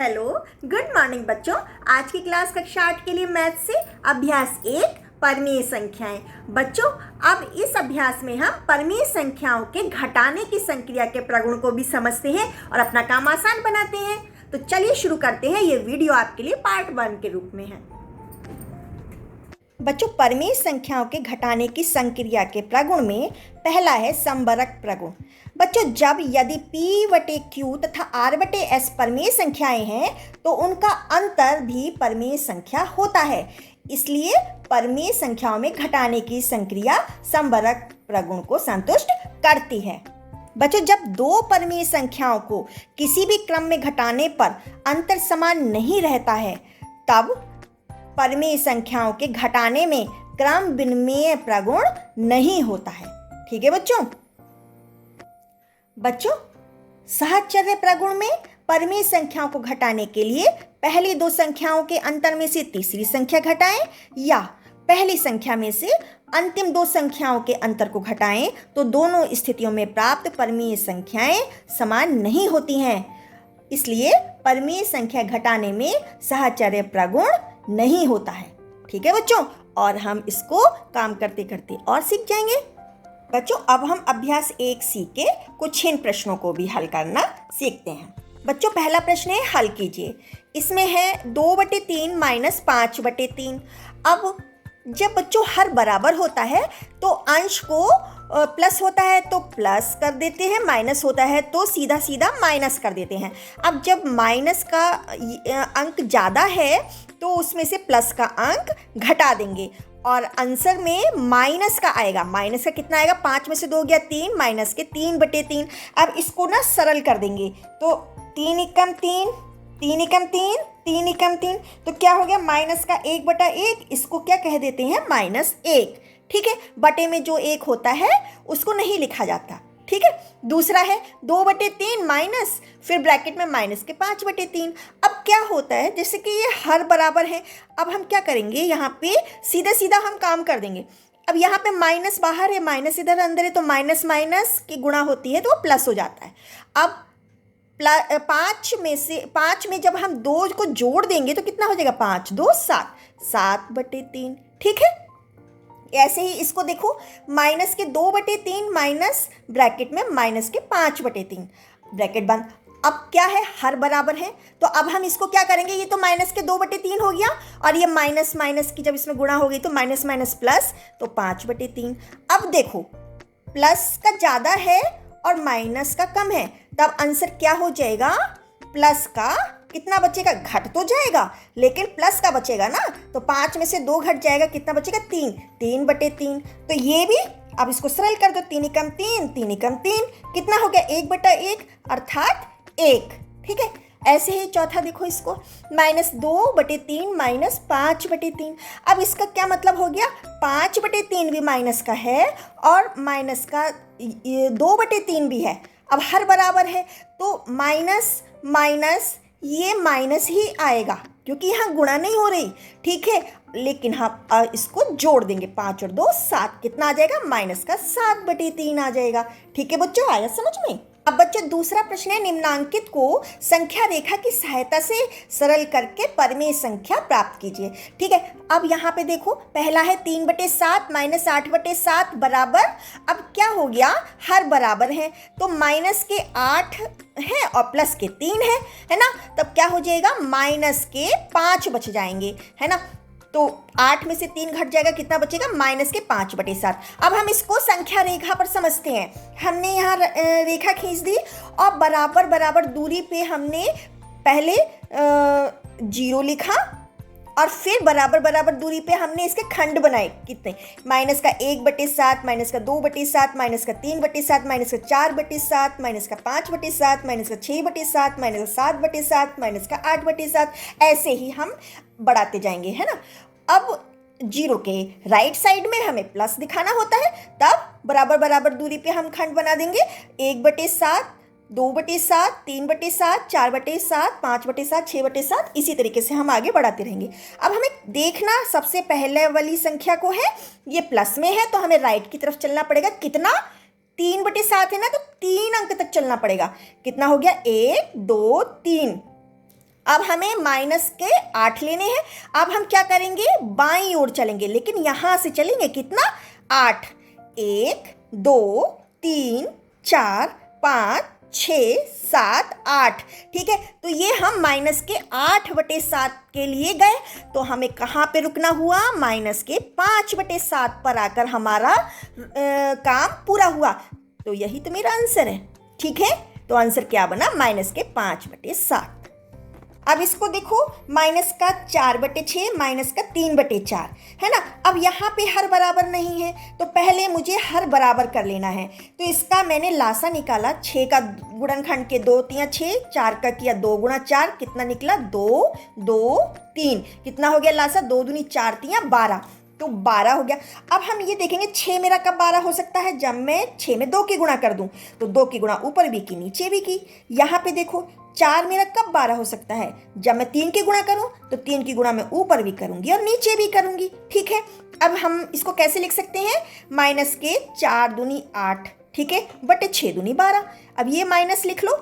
Hello, good morning बच्चों। आज की क्लास कक्षा 8 के लिए मैथ से अभ्यास 1 परमेय संख्याएं। बच्चों, अब इस अभ्यास में हम परमेय संख्याओं के घटाने की संक्रिया के प्रगुण को भी समझते हैं और अपना काम आसान बनाते हैं। तो चलिए शुरू करते हैं। ये वीडियो आपके लिए पार्ट 1 के रूप में है। बच्चों, परमेय संख्याओं के घटाने की संक्रिया के प्रगुण में पहला है समवरक प्रगुण। बच्चों, जब यदि P/Q तथा R/S परमेय संख्याएं हैं तो उनका अंतर भी परमेय संख्या होता है। इसलिए परमेय संख्याओं में घटाने की संक्रिया समवरक प्रगुण को संतुष्ट करती है। बच्चों, जब दो परमेय संख्याओं को किसी भी क्रम में घटाने पर अंतर समान नहीं रहता है तब परमेय संख्याओं के घटाने में क्रम विनिमेय प्रगुण नहीं होता है। ठीक है बच्चों, साहचर्य प्रगुण में परमेय संख्याओं को घटाने के लिए पहली दो संख्याओं के अंतर में से तीसरी संख्या घटाएं या पहली संख्या में से अंतिम दो संख्याओं के अंतर को घटाएं तो दोनों स्थितियों में प्राप्त परमेय संख्याएं समान नहीं होती हैं। इसलिए परमेय संख्या घटाने में साहचर्य प्रगुण नहीं होता है। ठीक है बच्चों, और हम इसको काम करते करते और सीख जाएंगे। बच्चों, अब हम अभ्यास 1C के कुछ इन प्रश्नों को भी हल करना सीखते हैं। बच्चों, पहला प्रश्न है, हल कीजिए। इसमें है 2/3 - 5/3। अब जब बच्चों हर बराबर होता है तो अंश को प्लस होता है तो प्लस कर देते हैं, माइनस होता है तो सीधा सीधा माइनस कर देते हैं। अब जब माइनस का अंक ज़्यादा है तो उसमें से प्लस का अंक घटा देंगे और आंसर में माइनस का आएगा। माइनस का कितना आएगा? 5 में से 2 गया 3, माइनस के 3/3। अब इसको ना सरल कर देंगे तो 3 एकम 3, 3 एकम 3, 3 एकम 3, तो क्या हो गया? माइनस का 1/1। इसको क्या कह देते हैं? -1। ठीक है, बटे में जो 1 होता है उसको नहीं लिखा जाता। ठीक है, दूसरा है 2/3 माइनस, फिर ब्रैकेट में माइनस के 5/3। अब क्या होता है, जैसे कि ये हर बराबर है, अब हम क्या करेंगे, यहाँ पे सीधा सीधा हम काम कर देंगे। अब यहाँ पे माइनस बाहर है, माइनस इधर अंदर है, तो माइनस माइनस की गुणा होती है तो प्लस हो जाता है। अब 5 में जब हम 2 को जोड़ देंगे तो कितना हो जाएगा? 5 2 7, 7/3। ठीक है, ऐसे ही इसको देखो, माइनस के 2/3 माइनस ब्रैकेट में माइनस के 5/3, ब्रैकेट बंद। अब क्या है? हर बराबर है, तो अब हम इसको क्या करेंगे, ये तो माइनस के 2/3 हो गया और ये माइनस माइनस की जब इसमें गुणा हो गई तो माइनस माइनस प्लस, तो 5/3। अब देखो, प्लस का ज़्यादा है और माइनस का कम है, तब आंसर क्या हो जाएगा? प्लस का कितना बचेगा? घट तो जाएगा लेकिन प्लस का बचेगा ना, तो 5 में से 2 घट जाएगा, कितना बचेगा? 3, 3/3। तो ये भी अब इसको सरल कर दो, 3 एकम 3, 3 एकम 3, कितना हो गया? 1/1 अर्थात 1। ठीक है, ऐसे ही चौथा देखो, इसको -2/3 - 5/3। अब इसका क्या मतलब हो गया? 5/3 भी माइनस का है और माइनस का 2/3 भी है। अब हर बराबर है तो माइनस माइनस ये माइनस ही आएगा क्योंकि यहाँ गुणा नहीं हो रही। ठीक है, लेकिन हम इसको जोड़ देंगे, 5 और 2 7, कितना आ जाएगा? माइनस का 7/3 आ जाएगा। ठीक है बच्चों, आया समझ में? अब बच्चों, दूसरा प्रश्न है, निम्नांकित को संख्या रेखा की सहायता से सरल करके परमेय संख्या प्राप्त कीजिए। ठीक है, अब यहाँ पे देखो, पहला है 3/7 - 8/7 बराबर। अब क्या हो गया? हर बराबर है तो माइनस के 8 है और प्लस के 3 है ना, तब क्या हो जाएगा? माइनस के 5 बच जाएंगे, है ना, तो 8 में से 3 घट जाएगा, कितना बचेगा? माइनस के 5/7। अब हम इसको संख्या रेखा पर समझते हैं। हमने यहाँ रेखा खींच दी और बराबर बराबर दूरी पे हमने पहले 0 लिखा और फिर बराबर बराबर दूरी पे हमने इसके खंड बनाए। कितने? माइनस का 1/7, माइनस का 2/7, माइनस का 3/7, माइनस का 4/7, माइनस का 5/7, माइनस का 6/7, माइनस का 7/7, माइनस का 8/7, ऐसे ही हम बढ़ाते जाएंगे, है ना। अब 0 के राइट साइड में हमें प्लस दिखाना होता है, तब बराबर बराबर दूरी पे हम खंड बना देंगे। 1/7, 2/7, 3/7, 4/7, 5/7, 6/7, इसी तरीके से हम आगे बढ़ाते रहेंगे। अब हमें देखना, सबसे पहले वाली संख्या को है, ये प्लस में है तो हमें राइट की तरफ चलना पड़ेगा। कितना? 3/7 है ना, तो 3 अंक तक चलना पड़ेगा। कितना हो गया? 1 2 3। अब हमें माइनस के 8 लेने हैं। अब हम क्या करेंगे, बाईं ओर चलेंगे, लेकिन यहां से चलेंगे कितना, 8। 1 2 3 4 5 6 7 8। ठीक है, तो ये हम माइनस के 8/7 के लिए गए, तो हमें कहाँ पे रुकना हुआ, माइनस के 5/7 पर आकर हमारा काम पूरा हुआ। तो यही तो मेरा आंसर है। ठीक है, तो आंसर क्या बना, माइनस के 5/7। अब इसको देखो, माइनस का 4/6 माइनस का 3/4 है ना। अब यहाँ पे हर बराबर नहीं है, तो पहले मुझे हर बराबर कर लेना है। तो इसका मैंने लासा निकाला, 6 का गुणनखंड के 2 तिया 6, 4 का किया 2 गुणा 4, कितना निकला 2 2 3, कितना हो गया लासा, 2 दूनी 4 तिया 12, तो 12 हो गया। अब हम ये देखेंगे 6 मेरा कब 12 हो सकता है, जब मैं 6 में 2 की गुणा कर दूं। तो 2 की गुणा ऊपर भी की नीचे भी की। यहाँ पे देखो 4 मेरा कब 12 हो सकता है, जब मैं 3 की गुणा करूं, तो 3 की गुणा मैं ऊपर भी करूंगी और नीचे भी करूंगी। ठीक है, अब हम इसको कैसे लिख सकते हैं, माइनस के 4 दूनी 8, ठीक है, बटे 6 दूनी 12। अब ये माइनस लिख लो।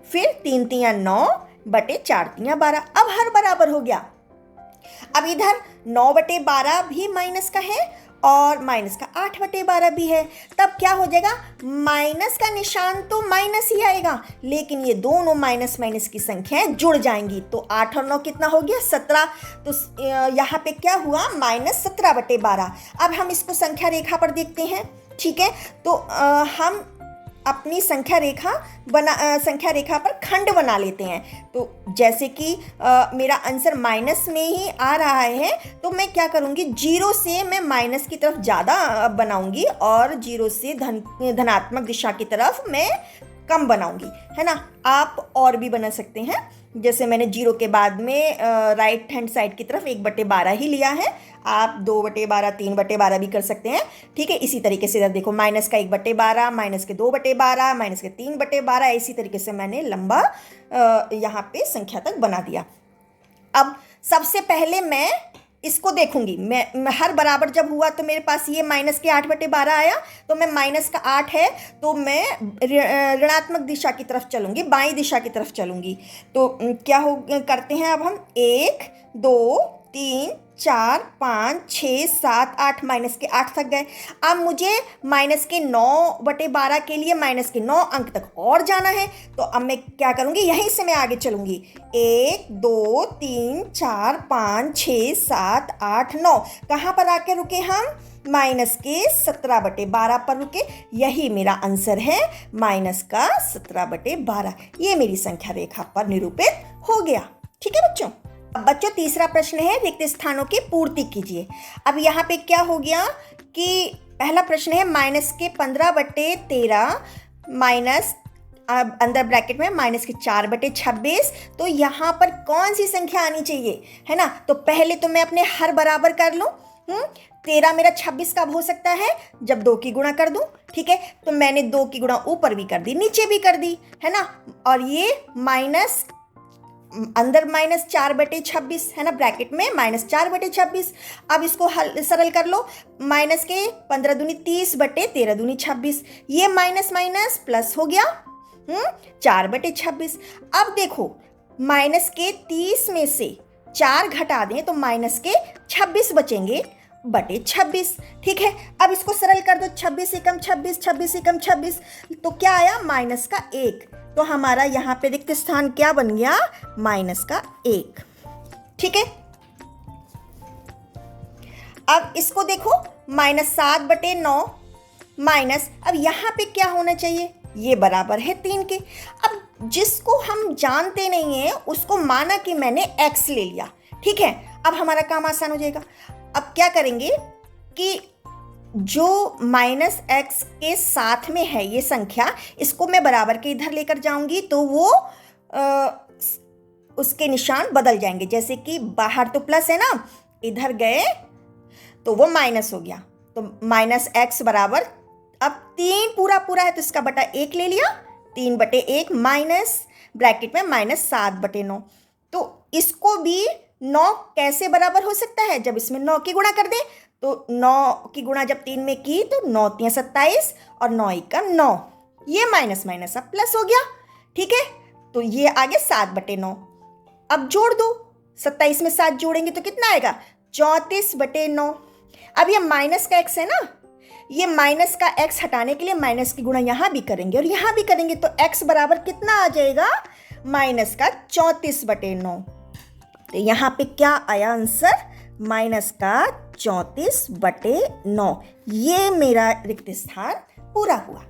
फिर 3 तिया 9 बटे 4 तिया 12। अब हर बराबर हो गया। अब इधर 9/12 भी माइनस का है और माइनस का 8/12 भी है। तब क्या हो जाएगा, माइनस का निशान तो माइनस ही आएगा, लेकिन ये दोनों माइनस माइनस की संख्याएं जुड़ जाएंगी। तो 8 और 9 कितना हो गया, 17। तो यहाँ पे क्या हुआ, -17/12। अब हम इसको संख्या रेखा पर देखते हैं। ठीक है, तो हम अपनी संख्या रेखा पर खंड बना लेते हैं। तो जैसे कि मेरा आंसर माइनस में ही आ रहा है, तो मैं क्या करूँगी, 0 से मैं माइनस की तरफ ज़्यादा बनाऊंगी और 0 से धनात्मक दिशा की तरफ मैं कम बनाऊंगी, है ना। आप और भी बना सकते हैं, जैसे मैंने 0 के बाद में राइट हैंड साइड की तरफ 1/12 ही लिया है। आप 2/12 3/12 भी कर सकते हैं। ठीक है, इसी तरीके से इधर देखो, माइनस का 1/12 माइनस के 2/12 माइनस के 3/12, इसी तरीके से मैंने लंबा यहाँ पे संख्या तक बना दिया। अब सबसे पहले मैं इसको देखूंगी, मैं हर बराबर जब हुआ तो मेरे पास ये माइनस के 8/12 आया, तो मैं माइनस का 8 है तो मैं ऋणात्मक दिशा की तरफ चलूंगी, बाईं दिशा की तरफ चलूंगी। तो क्या हो करते हैं, अब हम 1 2 3 4 5 6 7 8, माइनस के 8 तक गए। अब मुझे माइनस के 9/12 के लिए माइनस के 9 अंक तक और जाना है। तो अब मैं क्या करूँगी, यहीं से मैं आगे चलूँगी। 1 2 3 4 5 6 7 8 9, कहाँ पर आके रुके हम, माइनस के 17/12 पर रुके। यही मेरा आंसर है, माइनस का 17/12। ये मेरी संख्या रेखा पर निरूपित हो गया। ठीक है बच्चों। अब बच्चों तीसरा प्रश्न है, रिक्त स्थानों की पूर्ति कीजिए। अब यहाँ पे क्या हो गया कि पहला प्रश्न है माइनस के 15/13 माइनस, अंदर ब्रैकेट में माइनस के 4/26। तो यहाँ पर कौन सी संख्या आनी चाहिए, है ना। तो पहले तो मैं अपने हर बराबर कर लूँ। 13 मेरा 26 कब हो सकता है, जब 2 की गुणा कर दूं। ठीक है, तो मैंने 2 की गुणा ऊपर भी कर दी, नीचे भी कर दी, है ना। और ये माइनस, अंदर माइनस 4/26 है ना, ब्रैकेट में -4/26। अब इसको सरल कर लो, माइनस के 15 दूनी 30 बटे 13 दूनी 26, ये माइनस माइनस प्लस हो गया 4/26। अब देखो माइनस के 30 में से 4 घटा दें तो माइनस के 26 बचेंगे बटे 26। ठीक है, अब इसको सरल कर दो, 26 एकम 26, 26 एकम 26, तो क्या आया, माइनस का 1। तो हमारा यहाँ पे रिक्त स्थान क्या बन गया, माइनस का 1। ठीक है, अब इसको देखो, -7/9 माइनस, अब यहाँ पे क्या होना चाहिए, ये बराबर है 3 के। अब जिसको हम जानते नहीं है उसको माना कि मैंने x ले लिया। ठीक है, अब हमारा काम आसान हो जाएगा। अब क्या करेंगे कि जो -x के साथ में है ये संख्या, इसको मैं बराबर के इधर लेकर जाऊंगी तो वो उसके निशान बदल जाएंगे। जैसे कि बाहर तो प्लस है ना, इधर गए तो वो माइनस हो गया। तो -x बराबर, अब 3 पूरा पूरा है तो इसका बटा 1 ले लिया, 3/1 माइनस ब्रैकेट में -7/9। तो इसको भी 9 कैसे बराबर हो सकता है, जब इसमें 9 की गुणा कर दें। तो 9 की गुणा जब 3 में की तो 9 × 3 = 27 और 9 × 1 = 9, ये माइनस माइनस अब प्लस हो गया। ठीक है, तो ये आ गया 7/9। अब जोड़ दो, 27 में 7 जोड़ेंगे तो कितना आएगा, 34/9। अब ये माइनस का x है ना, ये माइनस का x हटाने के लिए माइनस की गुणा यहाँ भी करेंगे और यहाँ भी करेंगे, तो x बराबर कितना आ जाएगा, माइनस का 34/9। तो यहाँ पे क्या आया आंसर, माइनस का 34/9। ये मेरा रिक्त स्थान पूरा हुआ।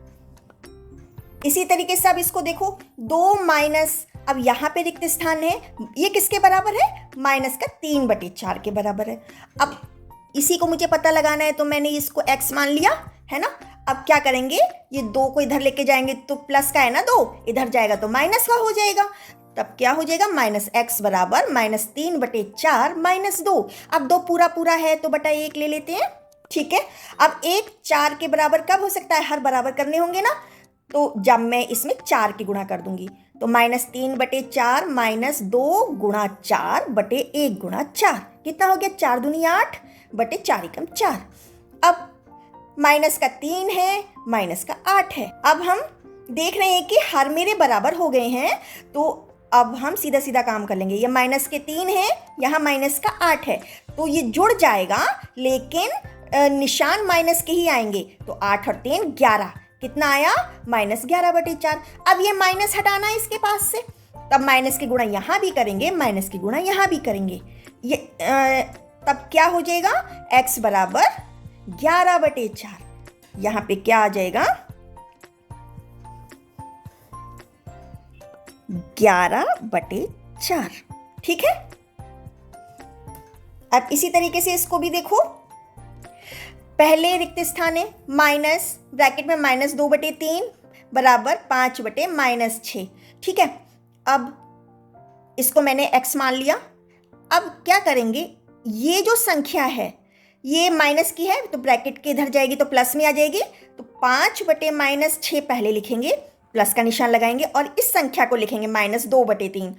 इसी तरीके से अब इसको देखो, 2 माइनस, अब यहाँ पे रिक्त स्थान है, ये किसके बराबर है, माइनस का 3/4 के बराबर है। अब इसी को मुझे पता लगाना है, तो मैंने इसको x मान लिया है ना। अब क्या करेंगे, ये 2 को इधर लेके जाएंगे तो प्लस का है ना 2, इधर जाएगा तो माइनस का हो जाएगा। तब क्या हो जाएगा, माइनस x बराबर -3/4 -2। अब 2 पूरा पूरा है तो बटा 1 ले लेते हैं, ठीक है। अब 1 4 के बराबर कब हो सकता है, हर बराबर करने होंगे ना, तो जब मैं इसमें 4 की गुणा कर दूंगी तो -3/4 -2 गुणा 4/1 गुणा 4 कितना हो गया, 4 दूनी 8 बटे 4 एकम 4। अब माइनस का 3 है, माइनस का 8 है। अब हम देख रहे हैं कि हर मेरे बराबर हो गए हैं, तो अब हम सीधा सीधा काम कर लेंगे। ये माइनस के 3 है, यहाँ माइनस का 8 है, तो ये जुड़ जाएगा, लेकिन निशान माइनस के ही आएंगे। तो 8 और 3 11, कितना आया, -11/4। अब ये माइनस हटाना है इसके पास से, तब माइनस की गुणा यहाँ भी करेंगे, माइनस की गुणा यहाँ भी करेंगे, ये तब क्या हो जाएगा, x बराबर 11/4। यहाँ पे क्या आ जाएगा, 11/4, ठीक है। अब इसी तरीके से इसको भी देखो, पहले रिक्त स्थान है माइनस, ब्रैकेट में -2/3 बराबर 5/-6, ठीक है। अब इसको मैंने x मान लिया। अब क्या करेंगे, ये जो संख्या है ये माइनस की है, तो ब्रैकेट के इधर जाएगी तो प्लस में आ जाएगी, तो 5/-6 पहले लिखेंगे, प्लस का निशान लगाएंगे और इस संख्या को लिखेंगे -2/3।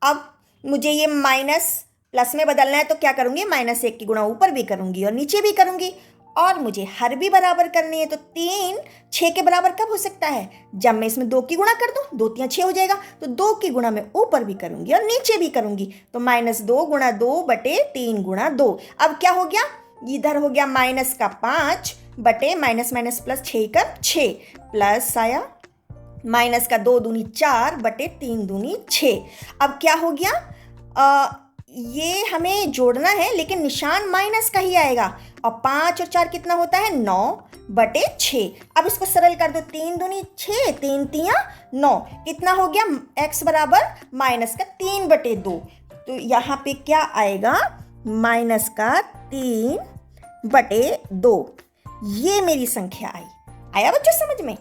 अब मुझे ये माइनस प्लस में बदलना है, तो क्या करूँगी, -1 की गुणा ऊपर भी करूँगी और नीचे भी करूँगी, और मुझे हर भी बराबर करनी है। तो 3 6 के बराबर कब हो सकता है, जब मैं इसमें 2 की गुणा कर दूं, 2 3 6 हो जाएगा, तो 2 की गुणा मैं ऊपर भी करूंगी और नीचे भी करूंगी, तो -2 गुणा 2/3 गुणा 2। अब क्या हो गया, इधर हो गया माइनस का 5 बटे माइनस प्लस 6 का 6, प्लस आया माइनस का 2 दूनी 4 बटे 3 दूनी 6। अब क्या हो गया, ये हमें जोड़ना है, लेकिन निशान माइनस का ही आएगा, और 5 और 4 कितना होता है, 9/6। अब इसको सरल कर दो, 3 दूनी 6, 3 तियां 9, कितना हो गया, x बराबर माइनस का 3/2। तो यहाँ पे क्या आएगा, माइनस का 3/2। ये मेरी संख्या आई। आया बच्चों समझ में।